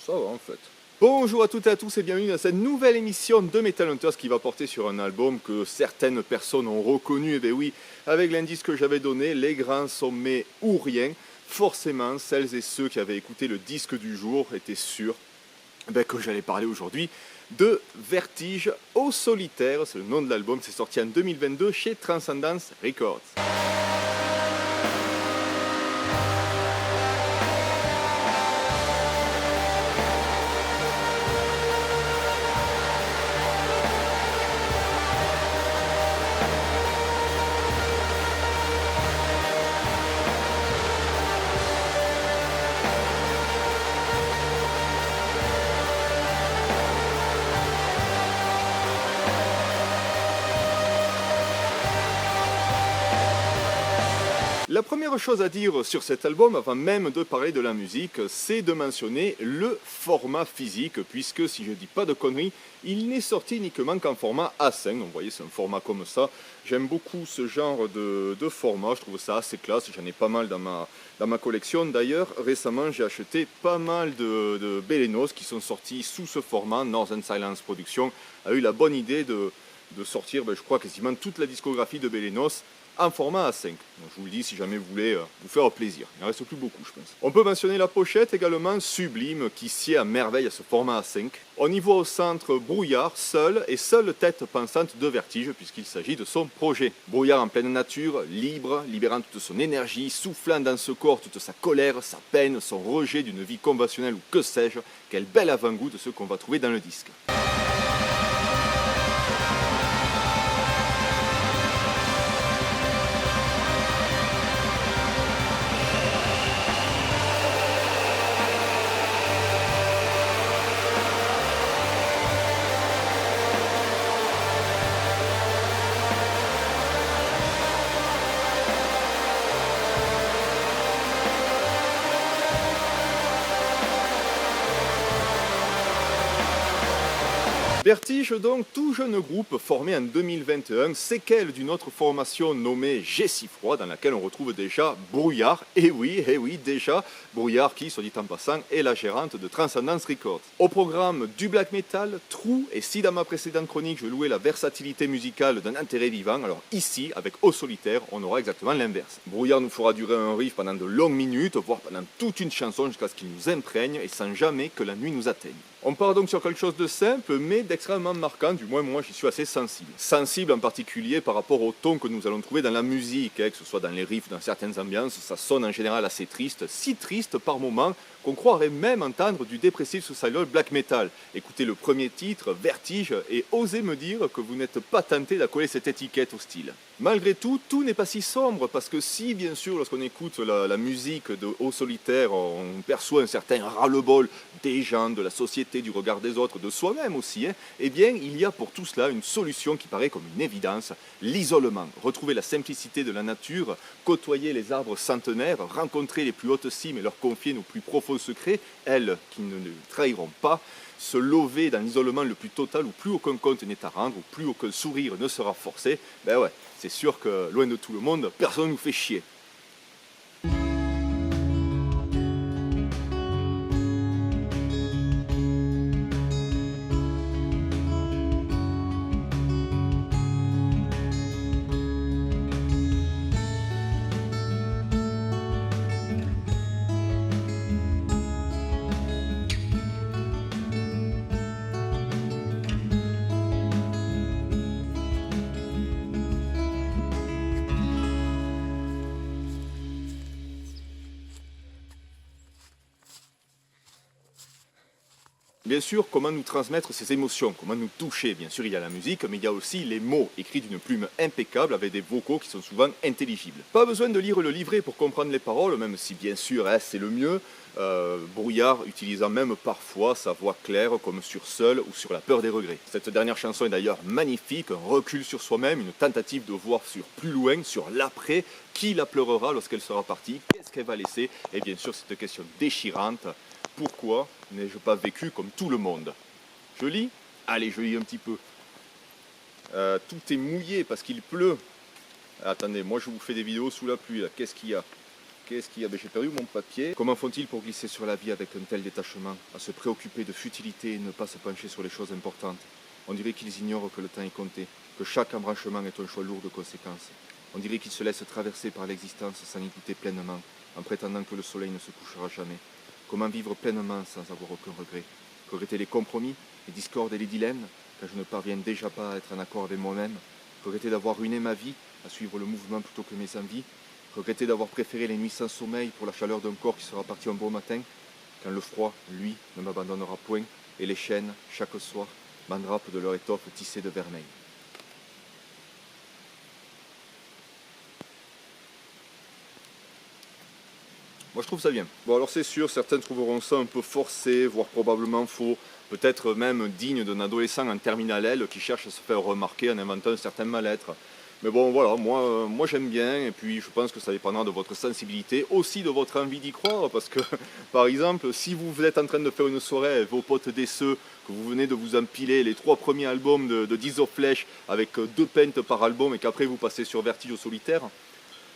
Ça va en fait. Bonjour à toutes et à tous et bienvenue dans cette nouvelle émission de Metal Hunters qui va porter sur un album que certaines personnes ont reconnu, et bien oui, avec l'indice que j'avais donné, Les Grands Sommets ou Rien. Forcément, celles et ceux qui avaient écouté le disque du jour étaient sûrs que j'allais parler aujourd'hui de Vertige au solitaire. C'est le nom de l'album, c'est sorti en 2022 chez Transcendence Records. La première chose à dire sur cet album, avant même de parler de la musique, c'est de mentionner le format physique, puisque si je dis pas de conneries, il n'est sorti uniquement qu'en format A5. Donc vous voyez, c'est un format comme ça. J'aime beaucoup ce genre de format, je trouve ça assez classe, j'en ai pas mal dans ma collection. D'ailleurs, récemment, j'ai acheté pas mal de Belenos qui sont sortis sous ce format. Northern Silence Productions a eu la bonne idée de sortir, je crois, quasiment toute la discographie de Belenos en format A5. Donc, je vous le dis si jamais vous voulez vous faire plaisir. Il ne reste plus beaucoup, je pense. On peut mentionner la pochette également, sublime, qui sied à merveille à ce format A5. On y voit au centre Brouillard, seul tête pensante de Vertige, puisqu'il s'agit de son projet. Brouillard en pleine nature, libre, libérant toute son énergie, soufflant dans ce corps toute sa colère, sa peine, son rejet d'une vie conventionnelle ou que sais-je. Quel bel avant-goût de ce qu'on va trouver dans le disque. Vertige donc, tout jeune groupe formé en 2021, séquelle d'une autre formation nommée Gessifroid, dans laquelle on retrouve déjà Brouillard, et oui, déjà, Brouillard qui, soit dit en passant, est la gérante de Transcendence Records. Au programme du black metal, true, et si dans ma précédente chronique je louais la versatilité musicale d'un intérêt vivant, alors ici, avec Au Solitaire, on aura exactement l'inverse. Brouillard nous fera durer un riff pendant de longues minutes, voire pendant toute une chanson jusqu'à ce qu'il nous imprègne et sans jamais que la nuit nous atteigne. On part donc sur quelque chose de simple, mais d'extrêmement marquant, du moins moi j'y suis assez sensible. Sensible en particulier par rapport au ton que nous allons trouver dans la musique, que ce soit dans les riffs, dans certaines ambiances, ça sonne en général assez triste, si triste par moments qu'on croirait même entendre du dépressif suicidal black metal. Écoutez le premier titre, Vertige, et osez me dire que vous n'êtes pas tenté d'accoler cette étiquette au style. Malgré tout, tout n'est pas si sombre, parce que si, bien sûr, lorsqu'on écoute la musique de Au Solitaire, on perçoit un certain ras-le-bol des gens, de la société, du regard des autres, de soi-même aussi, eh bien, il y a pour tout cela une solution qui paraît comme une évidence, l'isolement. Retrouver la simplicité de la nature, côtoyer les arbres centenaires, rencontrer les plus hautes cimes et leur confier nos plus profonds secrets, elles qui ne nous trahiront pas, se lever dans l'isolement le plus total où plus aucun compte n'est à rendre, où plus aucun sourire ne sera forcé, ben ouais, c'est sûr que loin de tout le monde, personne ne nous fait chier. Bien sûr, comment nous transmettre ces émotions, comment nous toucher. Bien sûr, il y a la musique, mais il y a aussi les mots, écrits d'une plume impeccable avec des vocaux qui sont souvent intelligibles. Pas besoin de lire le livret pour comprendre les paroles, même si bien sûr c'est le mieux. Brouillard utilisant même parfois sa voix claire comme sur Seul ou sur La peur des regrets. Cette dernière chanson est d'ailleurs magnifique, un recul sur soi-même, une tentative de voir sur plus loin, sur l'après, qui la pleurera lorsqu'elle sera partie, qu'est-ce qu'elle va laisser, et bien sûr cette question déchirante, pourquoi n'ai-je pas vécu comme tout le monde? Je lis? Allez, je lis un petit peu. Tout est mouillé parce qu'il pleut. Attendez, moi je vous fais des vidéos sous la pluie là, qu'est-ce qu'il y a? Qu'est-ce qu'il y a? J'ai perdu mon papier. Comment font-ils pour glisser sur la vie avec un tel détachement, à se préoccuper de futilité et ne pas se pencher sur les choses importantes? On dirait qu'ils ignorent que le temps est compté, que chaque embranchement est un choix lourd de conséquences. On dirait qu'ils se laissent traverser par l'existence sans y goûter pleinement, en prétendant que le soleil ne se couchera jamais. Comment vivre pleinement sans avoir aucun regret? Regretter les compromis, les discordes et les dilemmes, quand je ne parviens déjà pas à être en accord avec moi-même? Regretter d'avoir ruiné ma vie, à suivre le mouvement plutôt que mes envies? Regretter d'avoir préféré les nuits sans sommeil pour la chaleur d'un corps qui sera parti un beau matin, quand le froid, lui, ne m'abandonnera point, et les chaînes, chaque soir, m'endrapent de leur étoffe tissée de vermeil. Moi je trouve ça bien. Bon alors c'est sûr, certains trouveront ça un peu forcé, voire probablement faux, peut-être même digne d'un adolescent en terminale L qui cherche à se faire remarquer en inventant un certain mal-être. Mais bon voilà, moi j'aime bien, et puis je pense que ça dépendra de votre sensibilité, aussi de votre envie d'y croire, parce que par exemple, si vous êtes en train de faire une soirée avec vos potes déceux, que vous venez de vous empiler les 3 premiers albums de Diz of Flesh avec 2 pentes par album et qu'après vous passez sur Vertige au solitaire,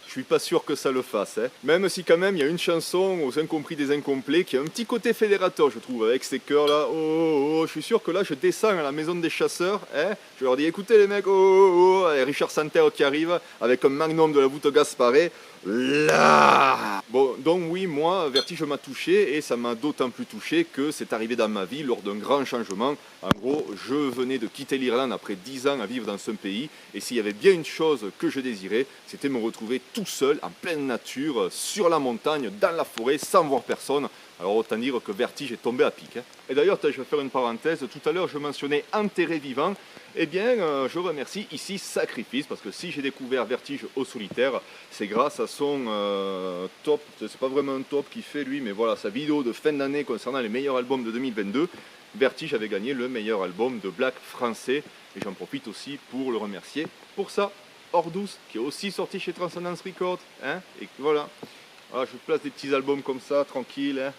je suis pas sûr que ça le fasse, hein. Même si quand même il y a une chanson aux incompris des incomplets qui a un petit côté fédérateur je trouve, avec ces chœurs là, oh, oh, oh, je suis sûr que là je descends à la maison des chasseurs, hein. Je leur dis écoutez les mecs, oh, oh, oh, et Richard Santerre qui arrive avec un magnum de la voûte Gasparé, là. Bon donc oui, moi Vertige m'a touché, et ça m'a d'autant plus touché que c'est arrivé dans ma vie lors d'un grand changement. En gros, je venais de quitter l'Irlande après 10 ans à vivre dans ce pays, et s'il y avait bien une chose que je désirais, c'était me retrouver tout seul, en pleine nature, sur la montagne, dans la forêt, sans voir personne. Alors autant dire que Vertige est tombé à pic, hein. Et d'ailleurs, je vais faire une parenthèse, tout à l'heure je mentionnais Enterré vivant, eh bien je remercie ici Sacrifice, parce que si j'ai découvert Vertige au solitaire, c'est grâce à son top, c'est pas vraiment un top qu'il fait lui, mais voilà, sa vidéo de fin d'année concernant les meilleurs albums de 2022, Vertige avait gagné le meilleur album de black français, et j'en profite aussi pour le remercier pour ça. Ordous, qui est aussi sorti chez Transcendence Records, hein, et voilà. Voilà, je place des petits albums comme ça, tranquille, hein.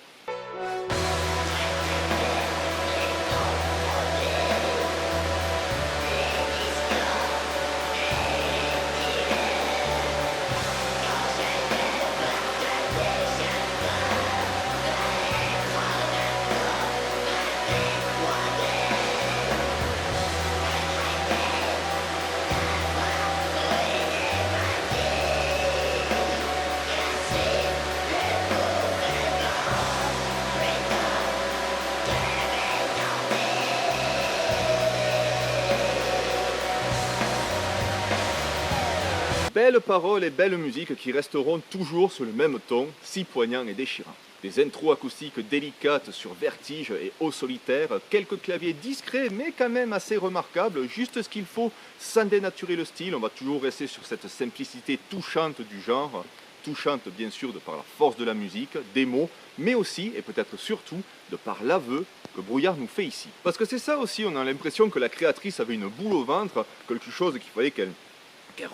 Belles paroles et belle musique qui resteront toujours sur le même ton, si poignant et déchirant. Des intros acoustiques délicates sur Vertige et au solitaire, quelques claviers discrets mais quand même assez remarquables, juste ce qu'il faut sans dénaturer le style. On va toujours rester sur cette simplicité touchante du genre, touchante bien sûr de par la force de la musique, des mots, mais aussi et peut-être surtout de par l'aveu que Brouillard nous fait ici. Parce que c'est ça aussi, on a l'impression que la créatrice avait une boule au ventre, quelque chose qu'il fallait qu'elle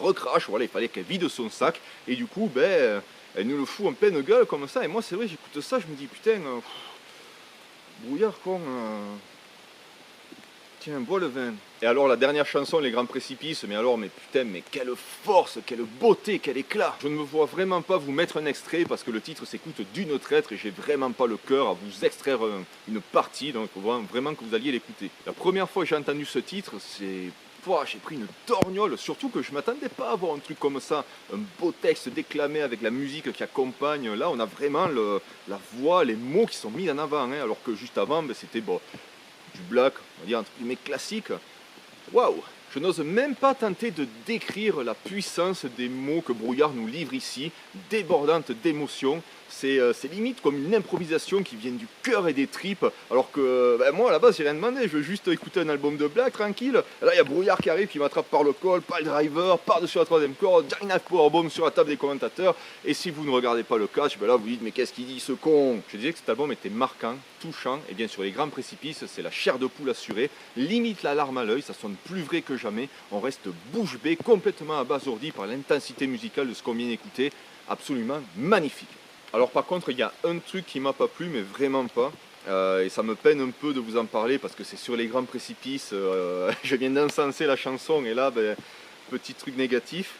recrache, voilà, il fallait qu'elle vide son sac, et du coup, elle nous le fout en pleine gueule comme ça, et moi c'est vrai, j'écoute ça, je me dis putain, Brouillard con, tiens, bois le vin. Et alors la dernière chanson, Les Grands Précipices, mais alors, mais putain, mais quelle force, quelle beauté, quel éclat. Je ne me vois vraiment pas vous mettre un extrait, parce que le titre s'écoute d'une traître, et j'ai vraiment pas le cœur à vous extraire une partie, donc il faut vraiment que vous alliez l'écouter. La première fois que j'ai entendu ce titre, c'est... j'ai pris une torgnole, surtout que je ne m'attendais pas à voir un truc comme ça, un beau texte déclamé avec la musique qui accompagne. Là, on a vraiment la voix, les mots qui sont mis en avant, hein, alors que juste avant, c'était du black, on va dire entre guillemets classique. Waouh! Je n'ose même pas tenter de décrire la puissance des mots que Brouillard nous livre ici, débordante d'émotions. C'est limite comme une improvisation qui vient du cœur et des tripes, alors que moi à la base j'ai rien demandé, je veux juste écouter un album de black tranquille. Et là il y a Brouillard qui arrive, qui m'attrape par le col, pas le driver, par-dessus la troisième corde, Giant Powerbomb sur la table des commentateurs, et si vous ne regardez pas le catch, là vous dites mais qu'est-ce qu'il dit ce con? Je disais que cet album était marquant, touchant, et bien sur Les Grands Précipices, c'est la chair de poule assurée, limite la larme à l'œil, ça sonne plus vrai que jamais, on reste bouche bée, complètement abasourdi par l'intensité musicale de ce qu'on vient d'écouter, absolument magnifique. Alors par contre, il y a un truc qui m'a pas plu, mais vraiment pas, et ça me peine un peu de vous en parler parce que c'est sur Les Grands Précipices, je viens d'encenser la chanson et là, petit truc négatif.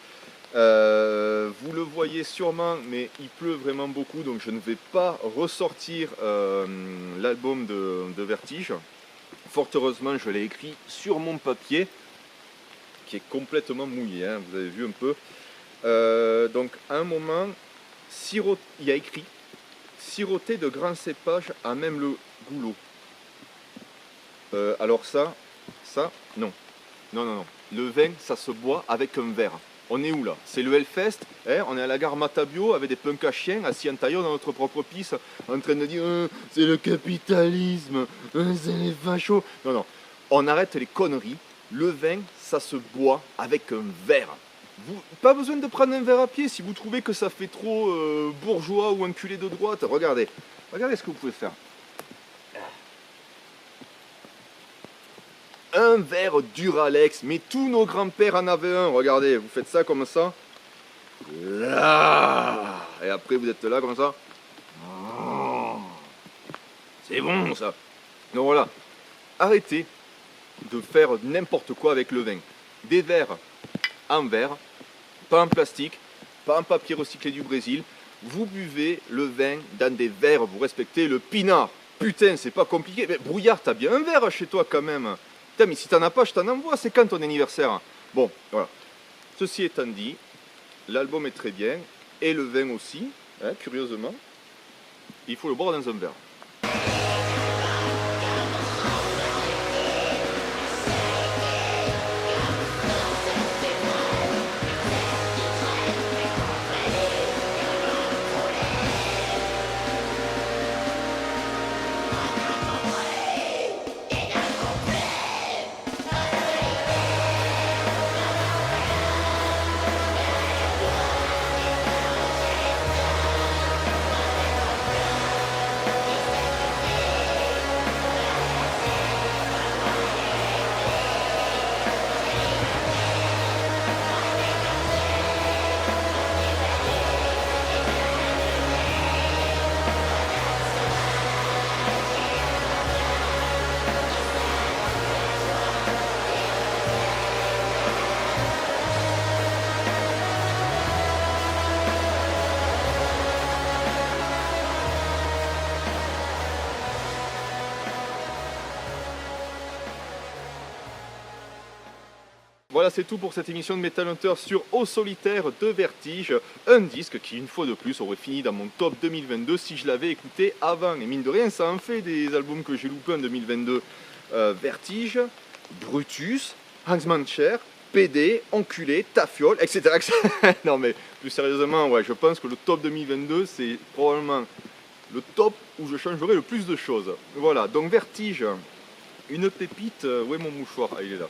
Vous le voyez sûrement, mais il pleut vraiment beaucoup, donc je ne vais pas ressortir l'album de Vertige. Fort heureusement, je l'ai écrit sur mon papier, qui est complètement mouillé, hein, vous avez vu un peu. Donc à un moment, il y a écrit « Siroter de grands cépages à même le goulot ». Alors ça, non. Non, non, non. Le vin, ça se boit avec un verre. On est où là? C'est le Hellfest, hein, on est à la gare Matabio avec des punks à chiens assis en tailleur dans notre propre piste en train de dire c'est le capitalisme, c'est les fachos. Non, non, on arrête les conneries. Le vin, ça se boit avec un verre. Pas besoin de prendre un verre à pied si vous trouvez que ça fait trop bourgeois ou enculé de droite. Regardez, regardez ce que vous pouvez faire. Un verre Duralex, mais tous nos grands-pères en avaient un. Regardez, vous faites ça comme ça. Là. Et après vous êtes là comme ça. C'est bon ça. Donc voilà, arrêtez de faire n'importe quoi avec le vin. Des verres en verre, pas en plastique, pas en papier recyclé du Brésil. Vous buvez le vin dans des verres, vous respectez le pinard. Putain, c'est pas compliqué. Mais Brouillard, t'as bien un verre chez toi quand même. Putain, mais si t'en as pas, je t'en envoie, c'est quand ton anniversaire? Bon, voilà. Ceci étant dit, l'album est très bien, et le vin aussi, hein, curieusement. Il faut le boire dans un verre. Voilà, c'est tout pour cette émission de Metal Hunter sur Au Solitaire de Vertige. Un disque qui, une fois de plus, aurait fini dans mon top 2022 si je l'avais écouté avant. Et mine de rien, ça en fait des albums que j'ai loupés en 2022. Vertige, Brutus, Hans Mancher, PD, Enculé, Tafiole, etc. Non mais, plus sérieusement, ouais, je pense que le top 2022, c'est probablement le top où je changerai le plus de choses. Voilà, donc Vertige, une pépite... où est mon mouchoir? Ah, il est là.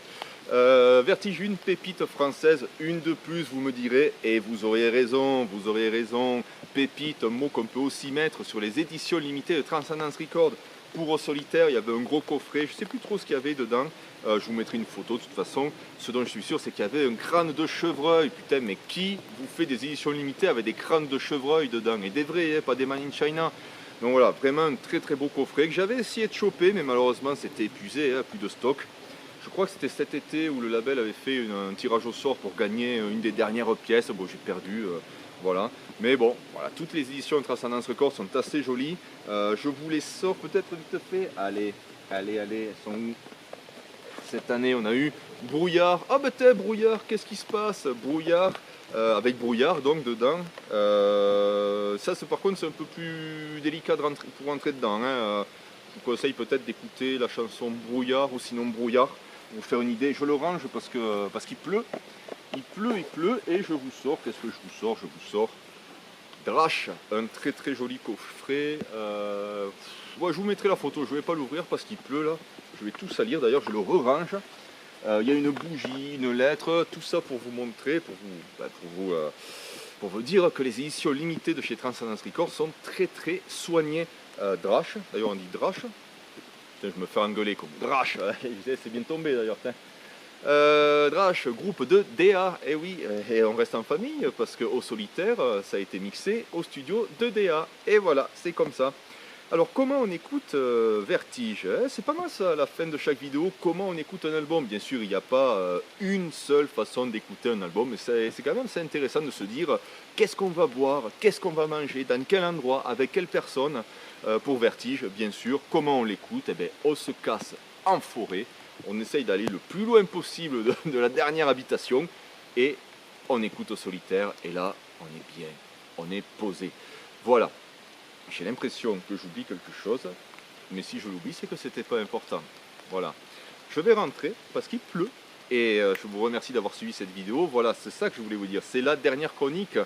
Vertige, une pépite française, une de plus, vous me direz, et vous auriez raison, pépite, un mot qu'on peut aussi mettre sur les éditions limitées de Transcendence Records. Pour Au Solitaire, il y avait un gros coffret, je ne sais plus trop ce qu'il y avait dedans, je vous mettrai une photo de toute façon. Ce dont je suis sûr, c'est qu'il y avait un crâne de chevreuil. Putain, mais qui vous fait des éditions limitées avec des crânes de chevreuil dedans? Et des vrais, hein, pas des Man in China. Donc voilà, vraiment un très très beau coffret que j'avais essayé de choper, mais malheureusement c'était épuisé, hein, plus de stock. Je crois que c'était cet été où le label avait fait un tirage au sort pour gagner une des dernières pièces. Bon, j'ai perdu, voilà. Mais bon, voilà, toutes les éditions de Transcendence Records sont assez jolies. Je vous les sors peut-être vite fait. Allez, elles sont où? Cette année, on a eu Brouillard. Ah ben t'es Brouillard, qu'est-ce qui se passe? Brouillard, avec Brouillard donc dedans. Ça, par contre, c'est un peu plus délicat pour rentrer dedans, hein. Je vous conseille peut-être d'écouter la chanson Brouillard ou sinon Brouillard. Pour vous faire une idée, je le range parce qu'il pleut. Il pleut et je vous sors. Qu'est-ce que je vous sors? Je vous sors Drash, un très très joli coffret. Ouais, je vous mettrai la photo, je ne vais pas l'ouvrir parce qu'il pleut là. Je vais tout salir, d'ailleurs je le re-range. Il y a une bougie, une lettre, tout ça pour vous montrer, pour vous dire que les éditions limitées de chez Transcendence Records sont très très soignées. Drash, d'ailleurs on dit Drash. Putain, je me fais engueuler comme Drash, c'est bien tombé d'ailleurs. Drash, groupe de DA, et oui, et on reste en famille parce qu'Au Solitaire, ça a été mixé au studio de DA, et voilà, c'est comme ça. Alors comment on écoute Vertige, hein? C'est pas mal ça, à la fin de chaque vidéo, comment on écoute un album. Bien sûr, il n'y a pas une seule façon d'écouter un album, mais c'est quand même assez intéressant de se dire qu'est-ce qu'on va boire, qu'est-ce qu'on va manger, dans quel endroit, avec quelle personne. Pour Vertige, bien sûr, comment on l'écoute? Eh bien, on se casse en forêt, on essaye d'aller le plus loin possible de la dernière habitation et on écoute au solitaire et là, on est bien, on est posé. Voilà. J'ai l'impression que j'oublie quelque chose, mais si je l'oublie, c'est que c'était pas important. Voilà. Je vais rentrer parce qu'il pleut et je vous remercie d'avoir suivi cette vidéo. Voilà, c'est ça que je voulais vous dire. C'est la dernière chronique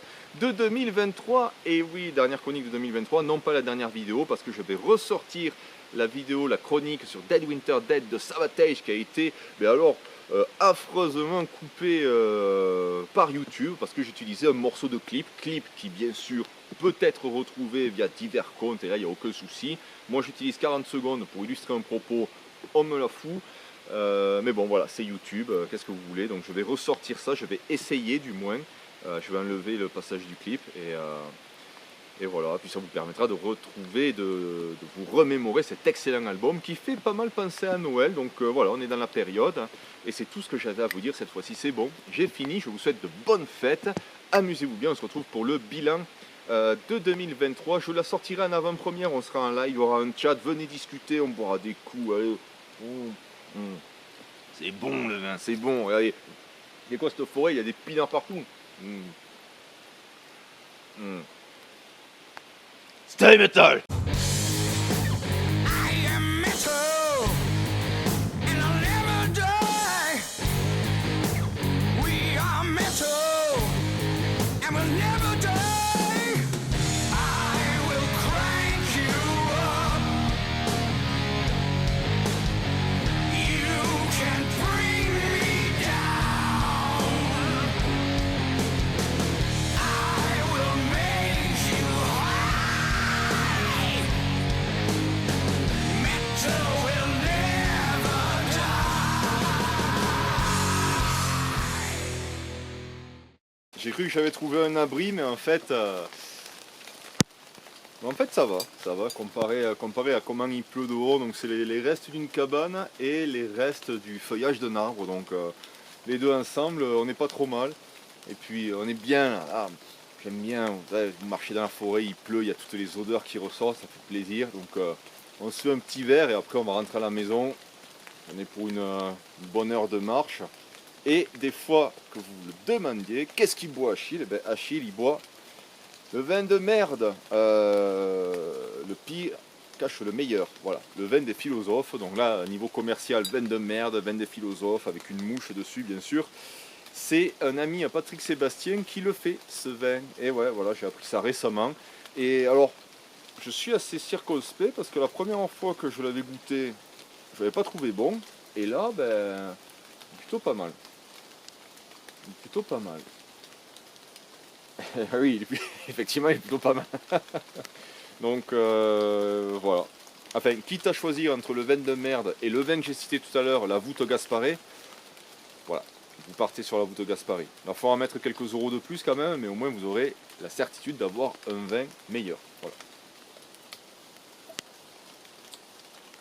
de 2023. Et oui, dernière chronique de 2023, non pas la dernière vidéo, parce que je vais ressortir la vidéo, la chronique sur Dead Winter Dead de Savatage qui a été, mais alors, affreusement coupé par YouTube parce que j'utilisais un morceau de clip qui bien sûr peut être retrouvé via divers comptes et là il n'y a aucun souci. Moi j'utilise 40 secondes pour illustrer un propos, on me la fout. Mais bon voilà, c'est YouTube, qu'est-ce que vous voulez, donc je vais ressortir ça, je vais essayer du moins. Je vais enlever le passage du clip et voilà, puis ça vous permettra de retrouver, de vous remémorer cet excellent album qui fait pas mal penser à Noël. Donc voilà, on est dans la période et c'est tout ce que j'avais à vous dire cette fois-ci, c'est bon, j'ai fini, je vous souhaite de bonnes fêtes, amusez-vous bien, on se retrouve pour le bilan de 2023, je la sortirai en avant-première, on sera en live, il y aura un chat, venez discuter, on boira des coups, allez. C'est bon le vin, c'est bon, regardez, il y a quoi cette forêt, il y a des pinards partout. Stay metal! I am metal, and I'll never die. We are metal, and we'll never die. I will crank you up. You can bring me down. I will make you high. Metal will never die. J'ai cru que j'avais trouvé un abri, mais en fait ça va, comparé à comment il pleut dehors. Donc c'est les restes d'une cabane et les restes du feuillage d'un arbre. Donc les deux ensemble, on n'est pas trop mal. Et puis on est bien là. Ah, j'aime bien, vous marchez dans la forêt, il pleut, il y a toutes les odeurs qui ressortent, ça fait plaisir. Donc on se fait un petit verre et après on va rentrer à la maison. On est pour une bonne heure de marche. Et des fois que vous le demandiez, qu'est-ce qu'il boit Achille? Eh bien Achille il boit le vin de merde, le pire cache le meilleur, voilà, le vin des philosophes. Donc là, niveau commercial, vin de merde, vin des philosophes, avec une mouche dessus bien sûr. C'est un ami à Patrick Sébastien qui le fait, ce vin. Et ouais, voilà, j'ai appris ça récemment. Et alors, je suis assez circonspect parce que la première fois que je l'avais goûté, je l'avais pas trouvé bon. Et là, ben, plutôt pas mal. Plutôt pas mal. Oui, effectivement, il est plutôt pas mal. Donc voilà. Enfin, quitte à choisir entre le vin de merde et le vin que j'ai cité tout à l'heure, la voûte Gasparé, voilà, vous partez sur la voûte Gasparé. Il va falloir mettre quelques euros de plus quand même, mais au moins vous aurez la certitude d'avoir un vin meilleur. Voilà.